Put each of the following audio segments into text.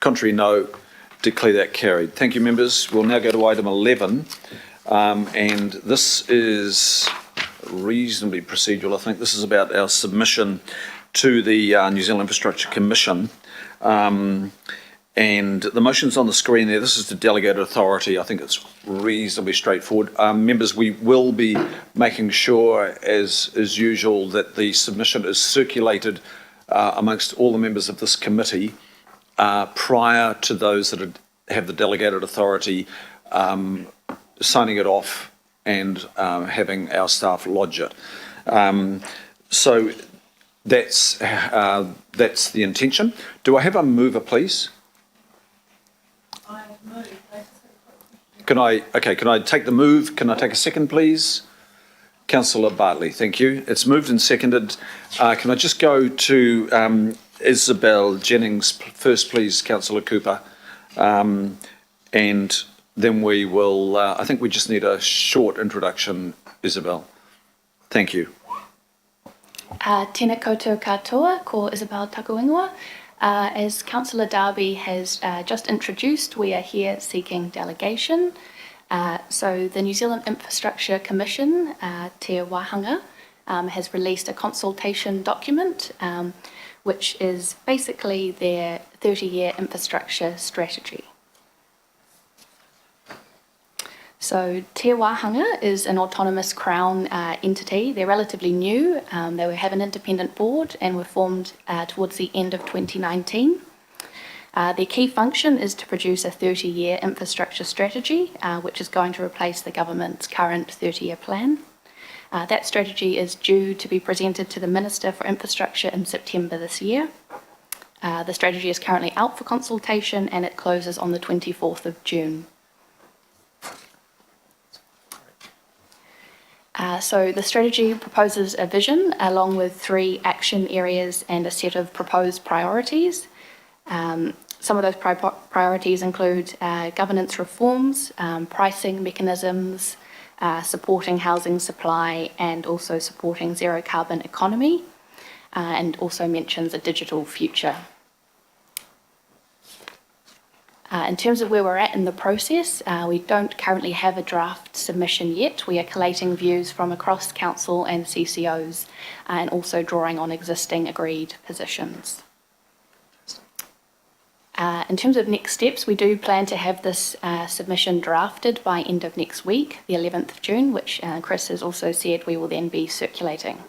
Contrary, no. Declare that carried. Thank you, members. We'll now go to item 11, and this is reasonably procedural. I think this is about our submission to the New Zealand Infrastructure Commission. And the motion's on the screen there. This is the delegated authority. I think it's reasonably straightforward. Members, we will be making sure, as usual, that the submission is circulated amongst all the members of this committee prior to those that have the delegated authority signing it off and having our staff lodge it. So that's the intention. Do I have a mover, please? I move. Can I take the move? Can I take a second, please? Councillor Bartley, thank you. It's moved and seconded. Can I just go to Isabel Jennings first, please, Councillor Cooper? And then we will, I think we just need a short introduction, Isabel. Thank you. Tēnā koutou katoa, ko Isabel Takuingoa. As Councillor Darby has just introduced, we are here seeking delegation. So the New Zealand Infrastructure Commission, Te Wāhanga, has released a consultation document, which is basically their 30-year infrastructure strategy. So Te Wāhanga is an autonomous Crown entity. They're relatively new. They have an independent board and were formed towards the end of 2019. Their key function is to produce a 30-year infrastructure strategy, which is going to replace the government's current 30-year plan. That strategy is due to be presented to the Minister for Infrastructure in September this year. The strategy is currently out for consultation and it closes on the 24th of June. So the strategy proposes a vision along with 3 action areas and a set of proposed priorities. Some of those priorities include governance reforms, pricing mechanisms, supporting housing supply, and also supporting zero carbon economy, and also mentions a digital future. In terms of where we're at in the process, we don't currently have a draft submission yet. We are collating views from across council and CCOs and also drawing on existing agreed positions. In terms of next steps, we do plan to have this submission drafted by end of next week, the 11th of June, which Chris has also said we will then be circulating.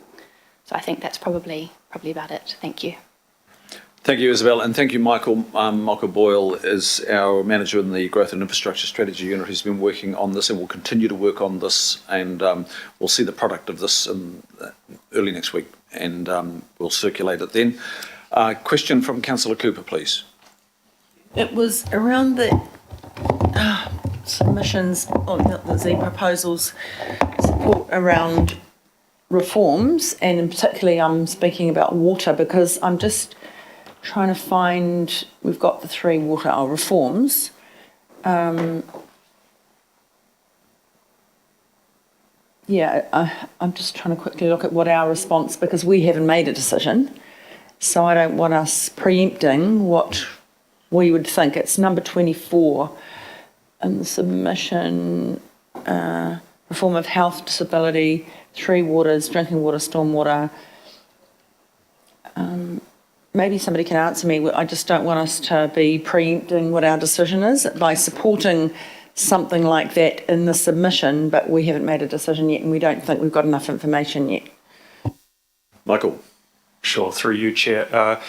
So I think that's probably about it. Thank you. Thank you, Isabel, and thank you, Michael. Michael Boyle is our manager in the Growth and Infrastructure Strategy Unit who's been working on this and will continue to work on this, and we'll see the product of this early next week, and we'll circulate it then. Question from Councillor Cooper, please. It was around the submissions, the proposals, support around reforms, and particularly I'm speaking about water because I'm just trying to find, we've got the 3 water reforms. I'm just trying to quickly look at what our response, because we haven't made a decision, so I don't want us preempting what we would think. It's number 24 in the submission, reform of health, disability, 3 waters, drinking water, stormwater. Maybe somebody can answer me. I just don't want us to be preempting what our decision is by supporting something like that in the submission, but we haven't made a decision yet and we don't think we've got enough information yet. Michael. Sure, through you, Chair. I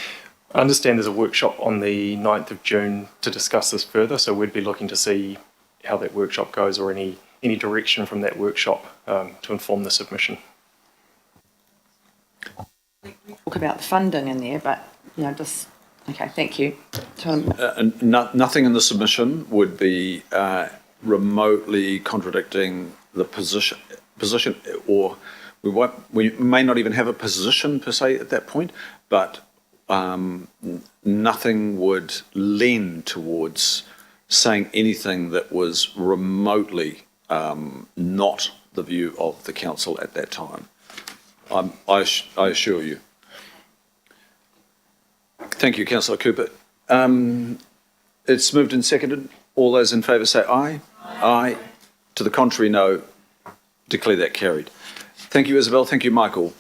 understand there's a workshop on the 9th of June to discuss this further, so we'd be looking to see how that workshop goes or any direction from that workshop to inform the submission. Talk about the funding in there, but just okay. Thank you. Nothing in the submission would be remotely contradicting the position, or we may not even have a position per se at that point, but nothing would lend towards saying anything that was remotely not the view of the council at that time. I assure you. Thank you, Councillor Cooper. It's moved and seconded. All those in favour say aye. Aye. To the contrary, no. Declare that carried. Thank you, Isabel. Thank you, Michael.